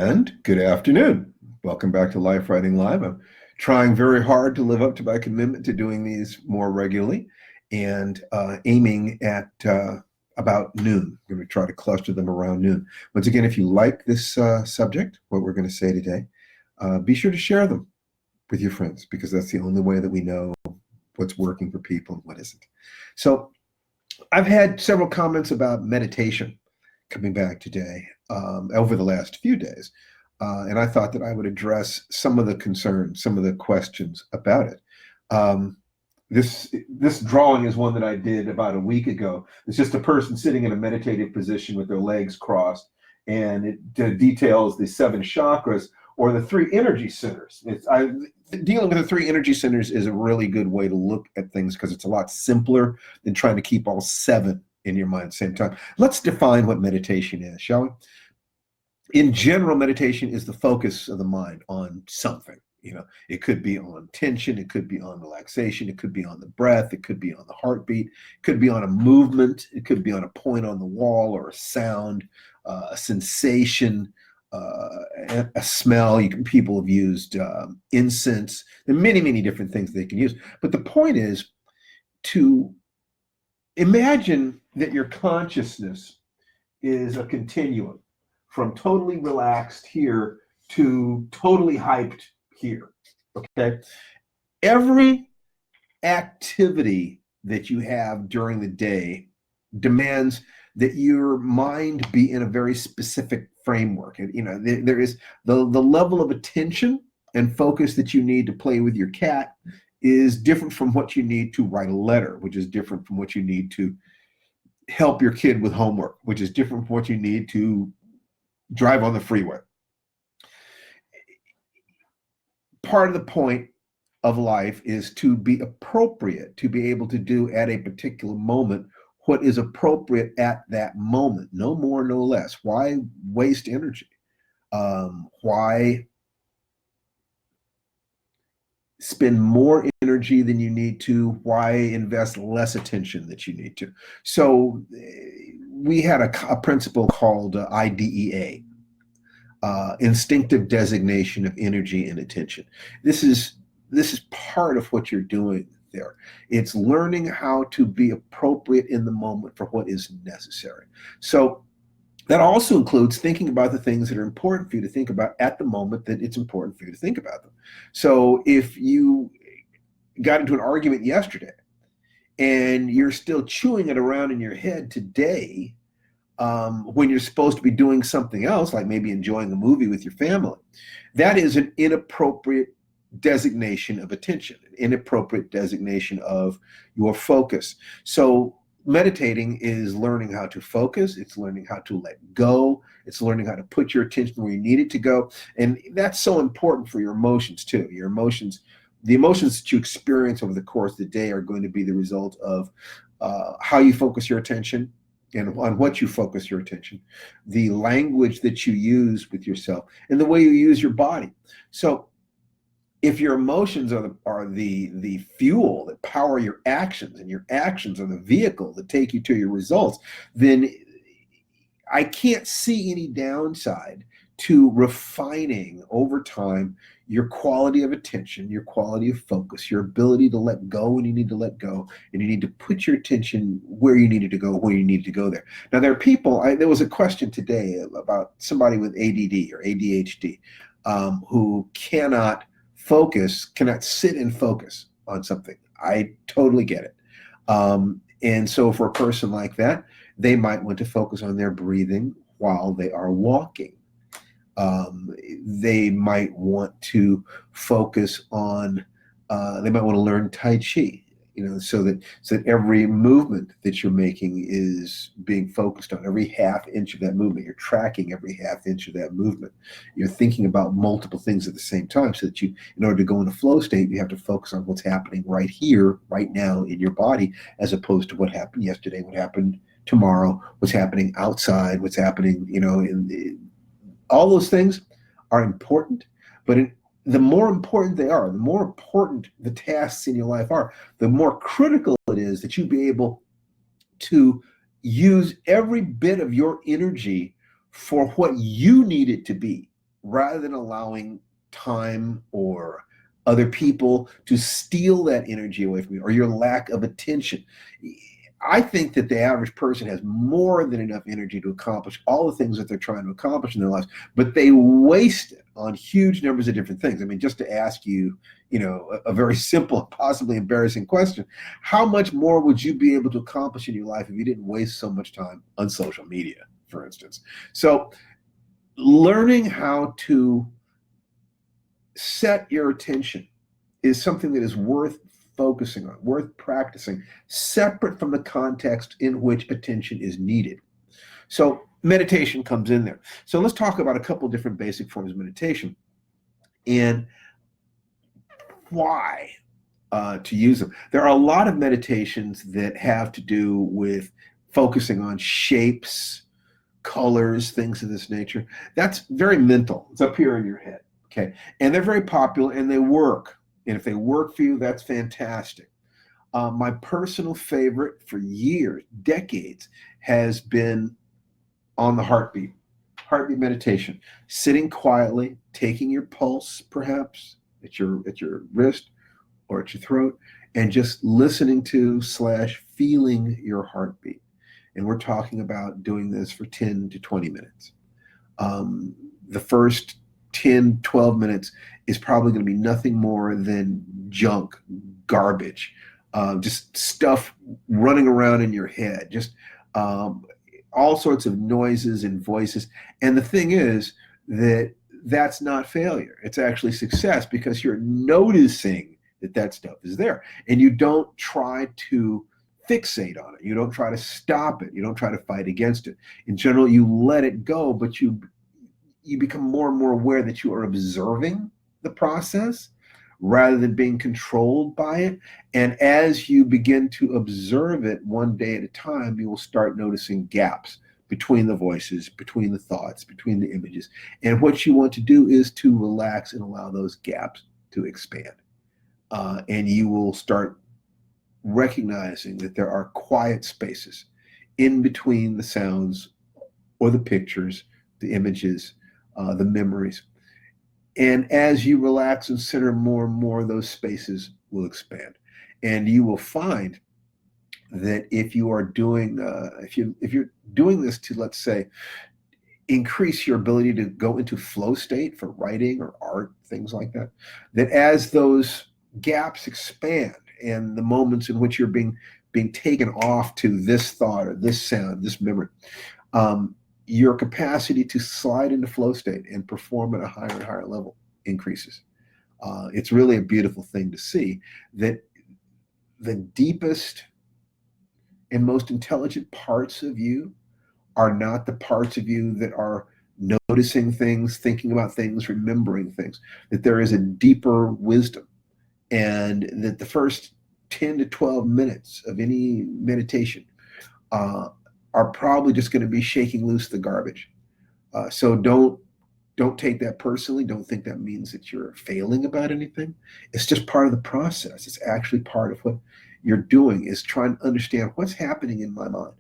And good afternoon. Welcome back to Life Writing Live. I'm trying very hard to live up to my commitment to doing these more regularly and aiming at about noon. I'm going to try to cluster them around noon. Once again, if you like this subject, what we're going to say today, be sure to share them with your friends, because that's the only way that we know what's working for people and what isn't. So I've had several comments about meditation coming back today over the last few days. And I thought that I would address some of the concerns, some of the questions about it. This drawing is one that I did about a week ago. It's just a person sitting in a meditative position with their legs crossed, and it details the 7 chakras, or the 3 energy centers. Dealing with the 3 energy centers is a really good way to look at things, because it's a lot simpler than trying to keep all 7 in your mind at the same time. Let's define what meditation is, shall we? In general, meditation is the focus of the mind on something. It could be on tension, it could be on relaxation, it could be on the breath, it could be on the heartbeat, it could be on a movement, it could be on a point on the wall, or a sound, a sensation, a smell. People have used incense. There are many, many different things they can use. But the point is to imagine that your consciousness is a continuum from totally relaxed here to totally hyped here, okay? Every activity that you have during the day demands that your mind be in a very specific framework. And there is the level of attention and focus that you need to play with your cat is different from what you need to write a letter, which is different from what you need to help your kid with homework, which is different from what you need to drive on the freeway. Part of the point of life is to be appropriate, to be able to do at a particular moment what is appropriate at that moment, no more, no less. Why waste energy? Why spend more energy than you need to? Why invest less attention that you need to? So we had a principle called IDEA, Instinctive Designation of Energy and Attention. This is part of what you're doing there. It's learning how to be appropriate in the moment for what is necessary. So that also includes thinking about the things that are important for you to think about at the moment that it's important for you to think about them. So if you got into an argument yesterday and you're still chewing it around in your head today, when you're supposed to be doing something else, like maybe enjoying a movie with your family, that is an inappropriate designation of attention, an inappropriate designation of your focus. So meditating is learning how to focus. It's learning how to let go. It's learning how to put your attention where you need it to go. And that's so important for your emotions too. Your emotions, the emotions that you experience over the course of the day are going to be the result of how you focus your attention and on what you focus your attention, the language that you use with yourself, and the way you use your body. So if your emotions are the fuel that power your actions, and your actions are the vehicle that take you to your results, then I can't see any downside to refining over time your quality of attention, your quality of focus, your ability to let go when you need to let go, and you need to put your attention where you needed to go, when you needed to go there. Now, there are people, there was a question today about somebody with ADD or ADHD who cannot focus, cannot sit and focus on something. I totally get it. And so for a person like that, they might want to focus on their breathing while they are walking. They might want to focus on, they might want to learn Tai Chi, so that every movement that you're making is being focused on, every half inch of that movement. You're tracking every half inch of that movement. You're thinking about multiple things at the same time, so that you, in order to go into flow state, you have to focus on what's happening right here, right now in your body, as opposed to what happened yesterday, what happened tomorrow, what's happening outside, what's happening, all those things are important, but the more important they are, the more important the tasks in your life are, the more critical it is that you be able to use every bit of your energy for what you need it to be. rather than allowing time or other people to steal that energy away from you, or your lack of attention. I think that the average person has more than enough energy to accomplish all the things that they're trying to accomplish in their lives, but they waste it on huge numbers of different things. I mean, just to ask you, a very simple, possibly embarrassing question: how much more would you be able to accomplish in your life if you didn't waste so much time on social media, for instance? So, learning how to set your attention is something that is worth focusing on, worth practicing, separate from the context in which attention is needed. So meditation comes in there. So let's talk about a couple different basic forms of meditation and why to use them. There are a lot of meditations that have to do with focusing on shapes, colors, things of this nature. That's very mental. It's up here in your head. Okay. And they're very popular and they work. And if they work for you, that's fantastic. My personal favorite for years, decades, has been on the heartbeat meditation, sitting quietly, taking your pulse, perhaps at your wrist or at your throat, and just listening to / feeling your heartbeat. And we're talking about doing this for 10 to 20 minutes. The first 10, 12 minutes is probably going to be nothing more than junk, garbage, just stuff running around in your head, just all sorts of noises and voices. And the thing is that that's not failure. It's actually success, because you're noticing that stuff is there. And you don't try to fixate on it. You don't try to stop it. You don't try to fight against it. In general, you let it go, but you become more and more aware that you are observing the process rather than being controlled by it. And as you begin to observe it one day at a time, you will start noticing gaps between the voices, between the thoughts, between the images. And what you want to do is to relax and allow those gaps to expand. And you will start recognizing that there are quiet spaces in between the sounds or the pictures, the images, the memories. And as you relax and center more and more, those spaces will expand. And you will find that if you are doing, if you're doing this to, let's say, increase your ability to go into flow state for writing or art, things like that, that as those gaps expand and the moments in which you're being taken off to this thought or this sound, this memory, your capacity to slide into flow state and perform at a higher and higher level increases. It's really a beautiful thing to see that the deepest and most intelligent parts of you are not the parts of you that are noticing things, thinking about things, remembering things, that there is a deeper wisdom, and that the first 10 to 12 minutes of any meditation are probably just going to be shaking loose the garbage. So don't take that personally. Don't think that means that you're failing about anything. It's just part of the process. It's actually part of what you're doing, is trying to understand what's happening in my mind.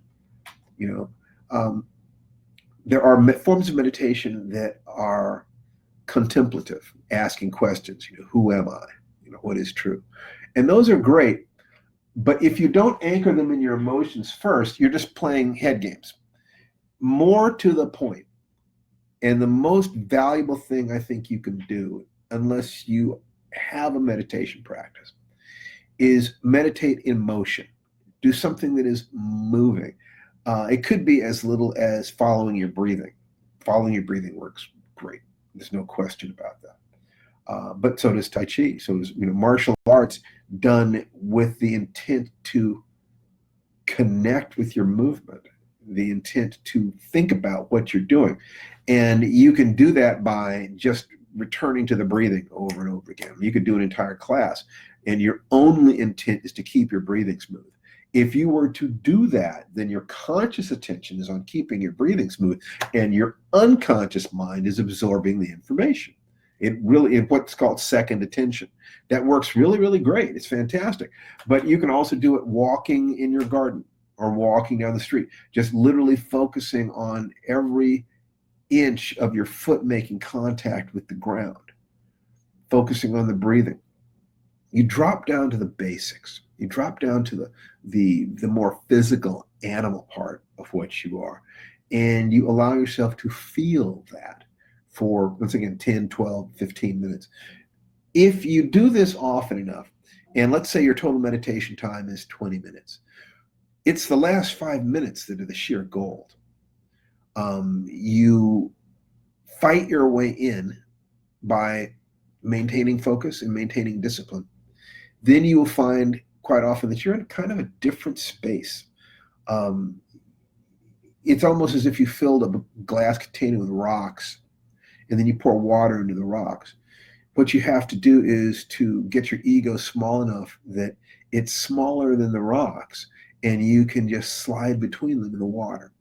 There are forms of meditation that are contemplative, asking questions. Who am I? What is true? And those are great. But if you don't anchor them in your emotions first, you're just playing head games. More to the point, and the most valuable thing I think you can do, unless you have a meditation practice, is meditate in motion. Do something that is moving. It could be as little as following your breathing. Following your breathing works great. There's no question about that. But so does Tai Chi. So does martial arts done with the intent to connect with your movement, the intent to think about what you're doing. And you can do that by just returning to the breathing over and over again. You could do an entire class, and your only intent is to keep your breathing smooth. If you were to do that, then your conscious attention is on keeping your breathing smooth, and your unconscious mind is absorbing the information. It's what's called second attention. That works really, really great. It's fantastic. But you can also do it walking in your garden or walking down the street, just literally focusing on every inch of your foot making contact with the ground, focusing on the breathing. You drop down to the basics. You drop down to the more physical animal part of what you are. And you allow yourself to feel that for, once again, 10, 12, 15 minutes. If you do this often enough, and let's say your total meditation time is 20 minutes, it's the last 5 minutes that are the sheer gold. You fight your way in by maintaining focus and maintaining discipline. Then you will find quite often that you're in kind of a different space. It's almost as if you filled a glass container with rocks and then you pour water into the rocks. What you have to do is to get your ego small enough that it's smaller than the rocks and you can just slide between them in the water.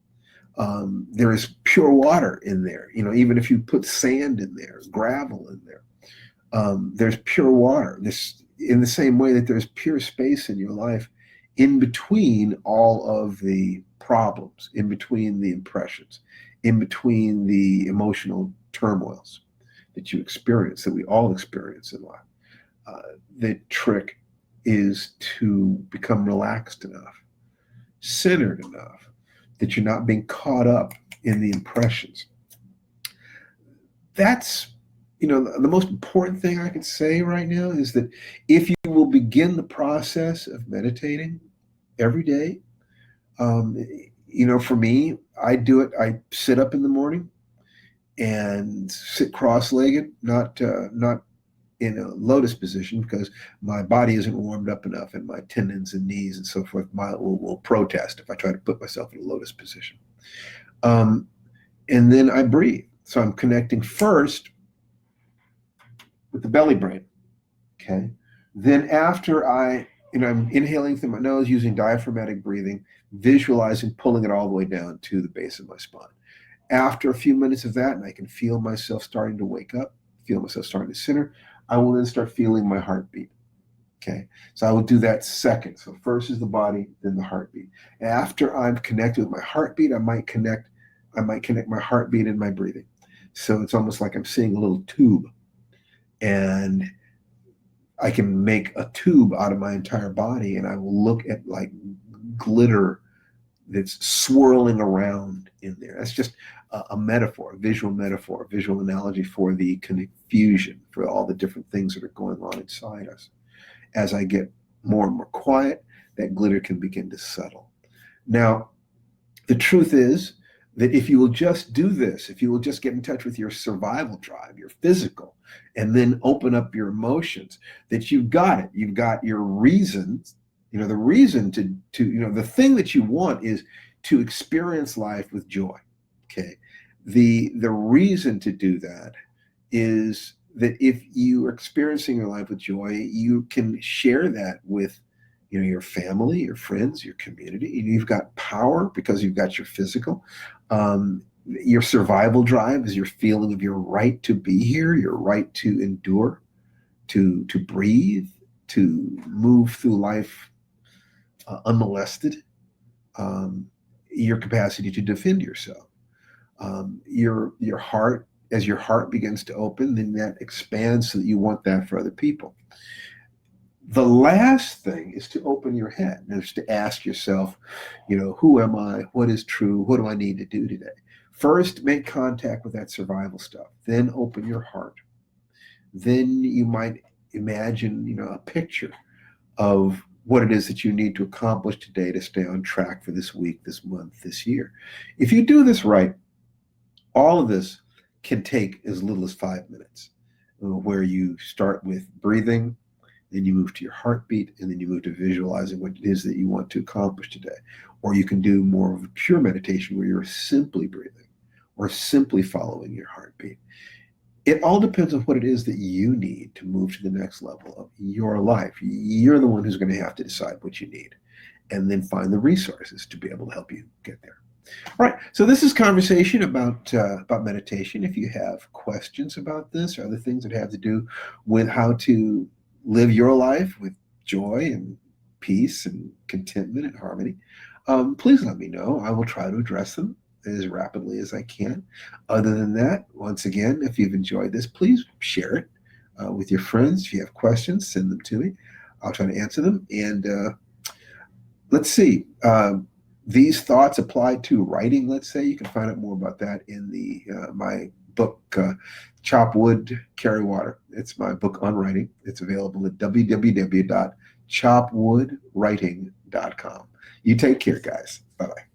There is pure water in there. Even if you put sand in there, gravel in there, there's pure water. In the same way that there's pure space in your life in between all of the problems, in between the impressions, in between the emotional turmoils that you experience, that we all experience in life. The trick is to become relaxed enough, centered enough, that you're not being caught up in the impressions. That's, the most important thing I can say right now is that if you will begin the process of meditating every day, for me, I do it. I sit up in the morning and sit cross-legged, not in a lotus position, because my body isn't warmed up enough, and my tendons and knees and so forth will protest if I try to put myself in a lotus position. And then I breathe. So I'm connecting first with the belly brain. Okay. Then after I'm inhaling through my nose using diaphragmatic breathing, visualizing pulling it all the way down to the base of my spine. After a few minutes of that, and I can feel myself starting to wake up, feel myself starting to center, I will then start feeling my heartbeat. Okay. So I will do that second. So first is the body, then the heartbeat. After I'm connected with my heartbeat, I might connect my heartbeat and my breathing. So it's almost like I'm seeing a little tube, and I can make a tube out of my entire body, and I will look at like glitter that's swirling around in there. That's just a metaphor, a visual analogy for the confusion, for all the different things that are going on inside us. As I get more and more quiet, that glitter can begin to settle. Now, the truth is that if you will just do this, if you will just get in touch with your survival drive, your physical, and then open up your emotions, that you've got it. You've got your reasons. The reason to the thing that you want is to experience life with joy. Okay. The reason to do that is that if you are experiencing your life with joy, you can share that with your family, your friends, your community. You've got power because you've got your physical. Your survival drive is your feeling of your right to be here, your right to endure, to breathe, to move through life unmolested. Your capacity to defend yourself. Your heart, as your heart begins to open, then that expands so that you want that for other people. The last thing is to open your head, and is to ask yourself, who am I? What is true? What do I need to do today? First, make contact with that survival stuff. Then open your heart. Then you might imagine, a picture of what it is that you need to accomplish today to stay on track for this week, this month, this year. If you do this right, all of this can take as little as 5 minutes, where you start with breathing, then you move to your heartbeat, and then you move to visualizing what it is that you want to accomplish today. Or you can do more of a pure meditation where you're simply breathing or simply following your heartbeat. It all depends on what it is that you need to move to the next level of your life. You're the one who's going to have to decide what you need, and then find the resources to be able to help you get there. All right, so this is conversation about meditation. If you have questions about this or other things that have to do with how to live your life with joy and peace and contentment and harmony, please let me know. I will try to address them. as rapidly as I can. Other than that, once again, if you've enjoyed this, please share it with your friends. If you have questions, send them to me. I'll try to answer them. And let's see. These thoughts apply to writing, let's say. You can find out more about that in my book, Chop Wood, Carry Water. It's my book on writing. It's available at www.chopwoodwriting.com. You take care, guys. Bye-bye.